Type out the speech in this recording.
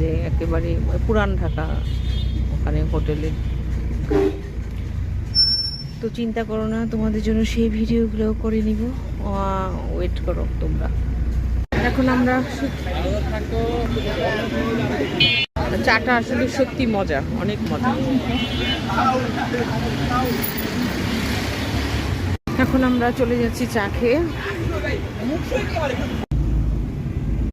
যে একেবারে পুরান ঢাকা ওখানে হোটেলে। তো চিন্তা করো না, তোমাদের জন্য সেই ভিডিওগুলো করে নিব, ওয়েট করো তোমরা। এখন আমরা চাটা আসলে সত্যি মজা, অনেক মজা। এখন আমরা চলে যাচ্ছি চা খেয়ে।